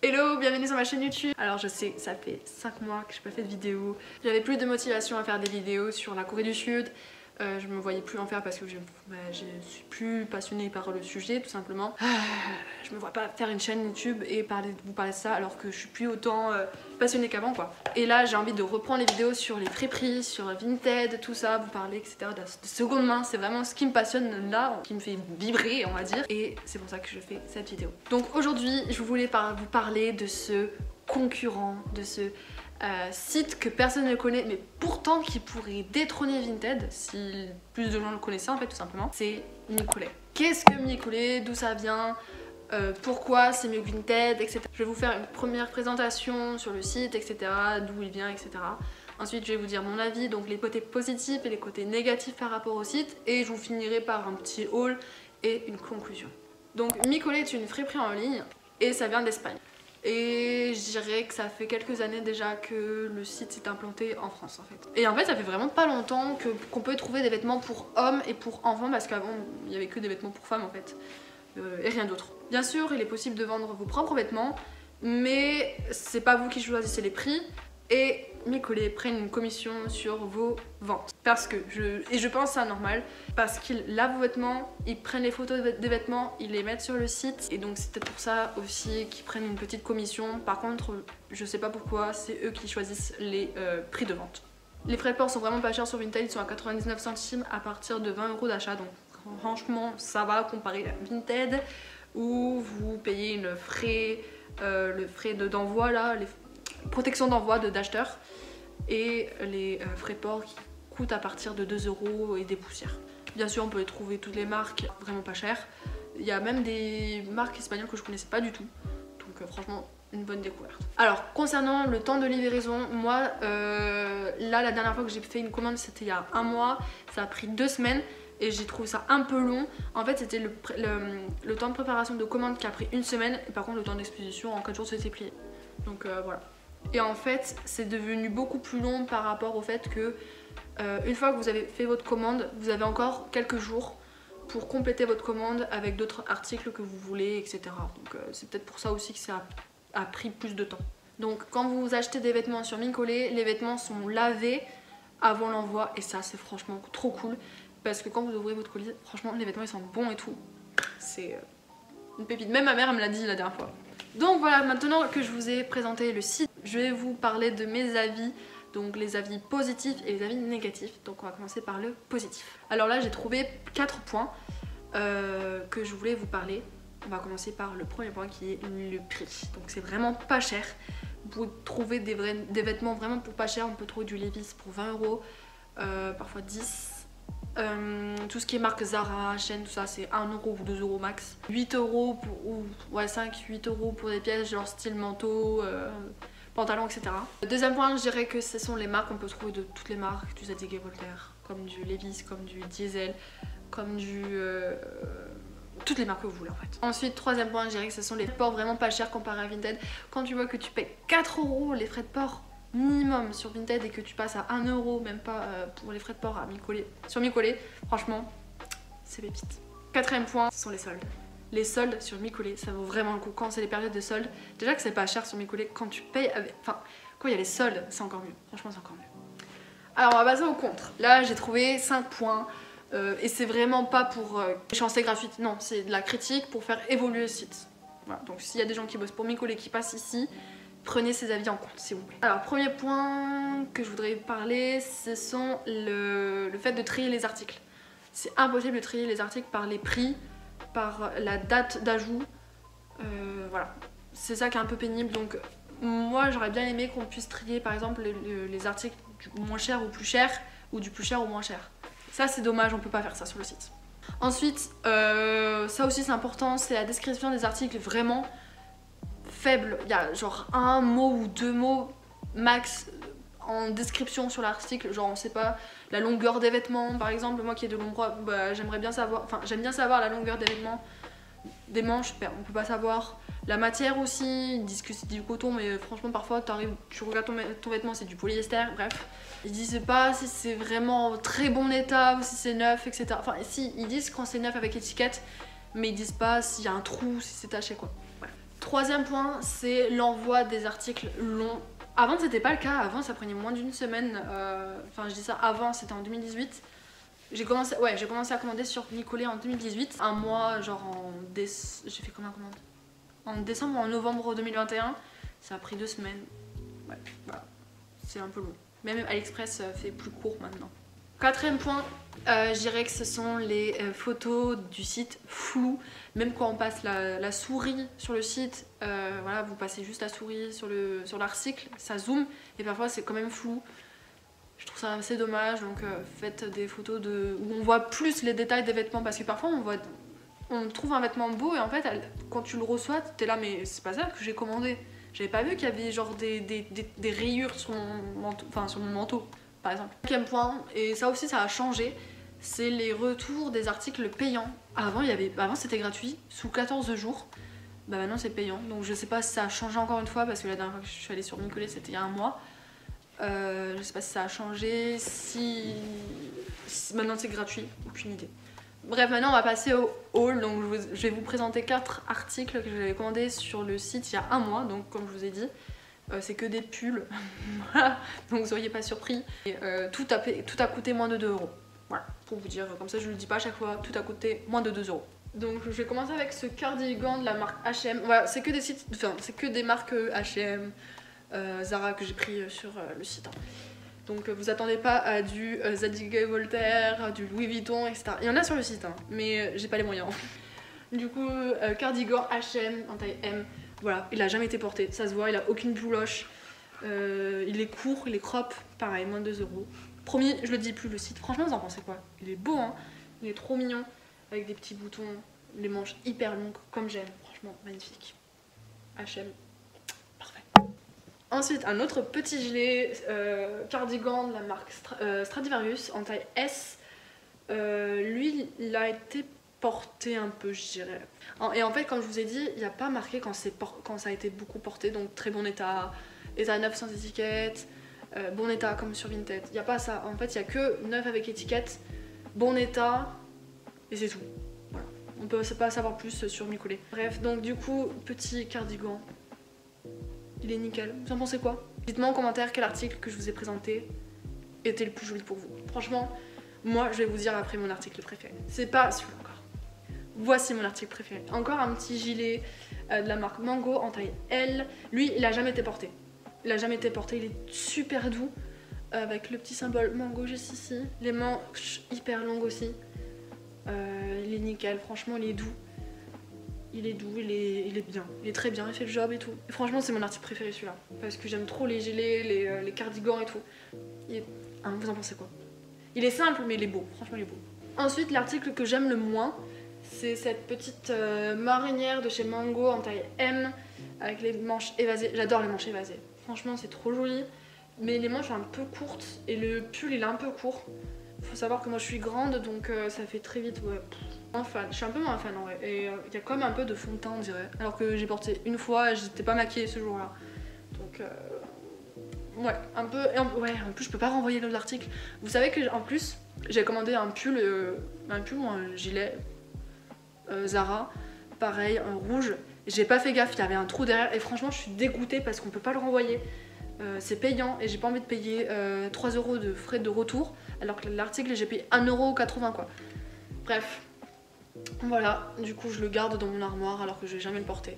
Hello, bienvenue sur ma chaîne YouTube. Alors je sais, ça fait 5 mois que j'ai pas fait de vidéo. J'avais plus de motivation à faire des vidéos sur la Corée du Sud. Je me voyais plus en faire parce que je suis plus passionnée par le sujet tout simplement. Je me vois pas faire une chaîne YouTube et vous parler de ça alors que je suis plus autant passionnée qu'avant quoi. Et là j'ai envie de reprendre les vidéos sur les friperies, sur Vinted, tout ça, vous parler etc. de seconde main. C'est vraiment ce qui me passionne là, qui me fait vibrer on va dire. Et c'est pour ça que je fais cette vidéo. Donc aujourd'hui je voulais vous parler de ce concurrent, de ce site que personne ne connaît mais pourtant qui pourrait détrôner Vinted si plus de gens le connaissaient en fait tout simplement, c'est Micolet. Qu'est-ce que Micolet, d'où ça vient, pourquoi c'est mieux que Vinted, etc. Je vais vous faire une première présentation sur le site, etc. d'où il vient, etc. Ensuite je vais vous dire mon avis, donc les côtés positifs et les côtés négatifs par rapport au site, et je vous finirai par un petit haul et une conclusion. Donc Micolet est une friperie en ligne et ça vient d'Espagne. Et je dirais que ça fait quelques années déjà que le site s'est implanté en France en fait. Et en fait ça fait vraiment pas longtemps qu'on peut trouver des vêtements pour hommes et pour enfants parce qu'avant il n'y avait que des vêtements pour femmes en fait. Et rien d'autre. Bien sûr il est possible de vendre vos propres vêtements mais c'est pas vous qui choisissez les prix et Micolet prennent une commission sur vos ventes. Parce que, je pense ça normal, parce qu'ils lavent vos vêtements, ils prennent les photos des vêtements, ils les mettent sur le site et donc c'est peut-être pour ça aussi qu'ils prennent une petite commission. Par contre, je sais pas pourquoi, c'est eux qui choisissent les prix de vente. Les frais de port sont vraiment pas chers sur Vinted, ils sont à 99 centimes à partir de 20 € d'achat, donc franchement ça va comparé à Vinted où vous payez le frais d'envoi là, les protection d'envoi d'acheteur et les frais de port qui coûtent à partir de 2 € et des poussières. Bien sûr on peut trouver toutes les marques vraiment pas chères. Il y a même des marques espagnoles que je connaissais pas du tout. Donc franchement une bonne découverte. Alors concernant le temps de livraison, moi là la dernière fois que j'ai fait une commande c'était il y a un mois. Ça a pris 2 semaines et j'ai trouvé ça un peu long. En fait c'était le temps de préparation de commande qui a pris 1 semaine et par contre le temps d'expédition en 4 jours c'était plié. Donc voilà. Et en fait c'est devenu beaucoup plus long par rapport au fait que une fois que vous avez fait votre commande, vous avez encore quelques jours pour compléter votre commande avec d'autres articles que vous voulez, etc. Donc c'est peut-être pour ça aussi que ça a pris plus de temps. Donc quand vous achetez des vêtements sur Micolet, les vêtements sont lavés avant l'envoi et ça c'est franchement trop cool parce que quand vous ouvrez votre colis, franchement les vêtements ils sentent bon et tout. C'est une pépite, même ma mère elle me l'a dit la dernière fois. Donc voilà, maintenant que je vous ai présenté le site, je vais vous parler de mes avis, donc les avis positifs et les avis négatifs. Donc on va commencer par le positif. Alors là j'ai trouvé 4 points que je voulais vous parler. On va commencer par le premier point qui est le prix. Donc c'est vraiment pas cher. Vous pouvez trouver des vêtements vraiment pour pas cher. On peut trouver du Levi's pour 20 €, parfois 10 €. Tout ce qui est marque Zara, Shein, tout ça c'est 1 € ou 2 € max. 8 € ou ouais, 5-8 € pour des pièces genre style manteau, pantalon, etc. Deuxième point, je dirais que ce sont les marques. On peut trouver de toutes les marques, du Zadig & Voltaire, comme du Levi's, comme du Diesel, comme du... toutes les marques que vous voulez en fait. Ensuite, troisième point, je dirais que ce sont les ports vraiment pas chers comparé à Vinted. Quand tu vois que tu payes 4 € les frais de port minimum sur Vinted et que tu passes à 1 €, même pas pour les frais de port à Micolet, sur Micolet, franchement c'est pépite. Quatrième point, ce sont les soldes. Les soldes sur Micolet, ça vaut vraiment le coup. Quand c'est les périodes de soldes, déjà que c'est pas cher sur Micolet, quand tu payes avec... Enfin, quand il y a les soldes, c'est encore mieux. Franchement c'est encore mieux. Alors on va passer au contre. Là j'ai trouvé 5 points et c'est vraiment pas pour chancer gratuite, non, c'est de la critique pour faire évoluer le site. Voilà, donc s'il y a des gens qui bossent pour Micolet qui passent ici, prenez ces avis en compte s'il vous plaît. Alors premier point que je voudrais parler, ce sont le fait de trier les articles. C'est impossible de trier les articles par les prix, par la date d'ajout, voilà. C'est ça qui est un peu pénible, donc moi j'aurais bien aimé qu'on puisse trier par exemple les articles du moins cher au plus cher ou du plus cher au moins cher. Ça c'est dommage, on peut pas faire ça sur le site. Ensuite, ça aussi c'est important, c'est la description des articles vraiment faible. Il y a genre 1 mot ou 2 mots max en description sur l'article, genre on sait pas la longueur des vêtements par exemple. Moi qui ai de longs bras, bah, j'aimerais bien savoir, enfin j'aime bien savoir la longueur des vêtements Des manches, ben, on peut pas savoir. La matière aussi, ils disent que c'est du coton, mais franchement parfois tu regardes ton vêtement, c'est du polyester, bref. Ils disent pas si c'est vraiment en très bon état ou si c'est neuf, etc. Enfin si, ils disent quand c'est neuf avec étiquette, mais ils disent pas s'il y a un trou, si c'est taché quoi. Bref. Troisième point, c'est l'envoi des articles longs. Avant c'était pas le cas, avant ça prenait moins d'une semaine, enfin je dis ça avant, c'était en 2018. J'ai commencé à commander sur Nicolet en 2018, un mois genre j'ai fait combien de commandes? En décembre ou en novembre 2021, ça a pris 2 semaines. Ouais, voilà, c'est un peu long. Même AliExpress fait plus court maintenant. Quatrième point, je dirais que ce sont les photos du site floues. Même quand on passe la souris sur le site, voilà, vous passez juste la souris sur l'article, ça zoome et parfois c'est quand même flou. Je trouve ça assez dommage, donc faites des photos où on voit plus les détails des vêtements parce que parfois on trouve un vêtement beau et en fait quand tu le reçois t'es là mais c'est pas ça que j'ai commandé. J'avais pas vu qu'il y avait genre des rayures sur mon manteau, enfin sur mon manteau par exemple. Cinquième point, et ça aussi ça a changé, c'est les retours des articles payants. Avant c'était gratuit, sous 14 jours, bah maintenant c'est payant. Donc je sais pas si ça a changé encore une fois parce que la dernière fois que je suis allée sur Nicolet c'était il y a un mois. Je sais pas si ça a changé, si maintenant c'est gratuit, aucune idée. Bref, maintenant on va passer au haul, donc je vais vous présenter 4 articles que j'avais commandés sur le site il y a un mois, donc comme je vous ai dit, c'est que des pulls, donc soyez pas surpris. Et, tout a coûté moins de 2 €, voilà, pour vous dire, comme ça je le dis pas à chaque fois, tout a coûté moins de 2 €. Donc je vais commencer avec ce cardigan de la marque H&M, voilà, c'est que des sites, enfin c'est que des marques H&M, Zara que j'ai pris sur le site. Hein. Donc vous attendez pas à du Zadig & Voltaire, à du Louis Vuitton, etc. Il y en a sur le site, hein, mais j'ai pas les moyens. Du coup, cardigan H&M en taille M, voilà, il a jamais été porté, ça se voit, il a aucune bouloche. Il est court, il est crop, pareil, moins de 2 €. Promis, je le dis plus le site, franchement vous en pensez quoi? Il est beau, hein, il est trop mignon, avec des petits boutons, les manches hyper longues, comme j'aime, franchement magnifique. H&M. Ensuite, un autre petit gilet cardigan de la marque Stradivarius en taille S. Lui, il a été porté un peu, je dirais. Et en fait, comme je vous ai dit, il n'y a pas marqué quand ça a été beaucoup porté, donc très bon état, état neuf sans étiquette, bon état comme sur Vinted. Il n'y a pas ça. En fait, il n'y a que neuf avec étiquette, bon état, et c'est tout. Voilà. On peut pas savoir plus sur Nicolet. Bref, donc du coup, petit cardigan. Il est nickel. Vous en pensez quoi? Dites-moi en commentaire quel article que je vous ai présenté était le plus joli pour vous. Franchement, moi je vais vous dire après mon article préféré. C'est pas celui-là encore. Voici mon article préféré. Encore un petit gilet de la marque Mango en taille L. Lui, il a jamais été porté. Il a jamais été porté. Il est super doux avec le petit symbole Mango juste ici. Les manches hyper longues aussi. Il est nickel. Franchement, il est doux. Il est doux, il est bien, il est très bien, il fait le job et tout. Et franchement c'est mon article préféré celui-là, parce que j'aime trop les gilets, les cardigans et tout. Hein, vous en pensez quoi? Il est simple mais il est beau, franchement il est beau. Ensuite l'article que j'aime le moins, c'est cette petite marinière de chez Mango en taille M, avec les manches évasées. J'adore les manches évasées, franchement c'est trop joli. Mais les manches sont un peu courtes et le pull il est un peu court. Faut savoir que moi je suis grande donc ça fait très vite, ouais. Moins fan, je suis un peu moins fan en vrai. Et il y a quand même un peu de fond de teint on dirait. Alors que j'ai porté une fois et j'étais pas maquillée ce jour-là. Donc ouais, un peu. Ouais, en plus je peux pas renvoyer l'autre article. Vous savez que en plus j'ai commandé un pull ou un gilet Zara, pareil, en rouge. J'ai pas fait gaffe, il y avait un trou derrière et franchement je suis dégoûtée parce qu'on peut pas le renvoyer. C'est payant et j'ai pas envie de payer 3 € de frais de retour alors que l'article j'ai payé 1,80 € quoi. Bref, voilà, du coup je le garde dans mon armoire alors que je vais jamais le porter.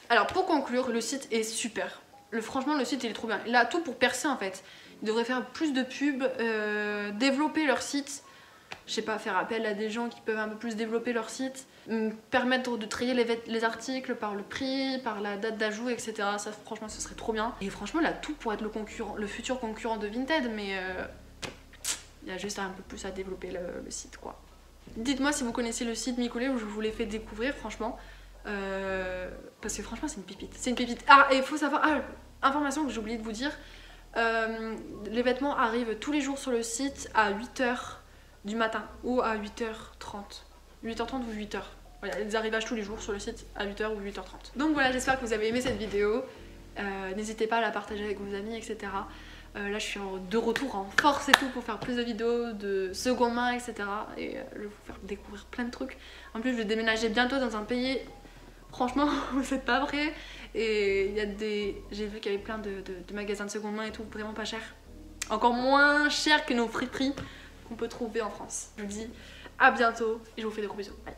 Alors pour conclure, le site est super. Franchement le site il est trop bien. Il a tout pour percer en fait. Ils devraient faire plus de pubs, développer leur site. Je sais pas, faire appel à des gens qui peuvent un peu plus développer leur site, permettre de trier les articles par le prix, par la date d'ajout, etc. Ça franchement ce serait trop bien. Et franchement il a tout pour être le futur concurrent de Vinted, mais il y a juste un peu plus à développer le site quoi. Dites-moi si vous connaissez le site Nicolet où je vous l'ai fait découvrir franchement. Parce que franchement c'est une pépite. C'est une pépite. Ah et il faut savoir, information que j'ai oublié de vous dire, les vêtements arrivent tous les jours sur le site à 8 h du matin ou à 8 h 30. 8h30 ou 8h. Voilà, il y a des arrivages tous les jours sur le site à 8h ou 8h30. Donc voilà, j'espère que vous avez aimé cette vidéo. N'hésitez pas à la partager avec vos amis, etc. Là je suis de retour en force et tout pour faire plus de vidéos de seconde main, etc. Et je vais vous faire découvrir plein de trucs. En plus je vais déménager bientôt dans un pays, franchement vous êtes pas prêts. Et il y a j'ai vu qu'il y avait plein de magasins de seconde main et tout, vraiment pas cher. Encore moins cher que nos friperies qu'on peut trouver en France. Je vous dis à bientôt et je vous fais des gros bisous. Bye.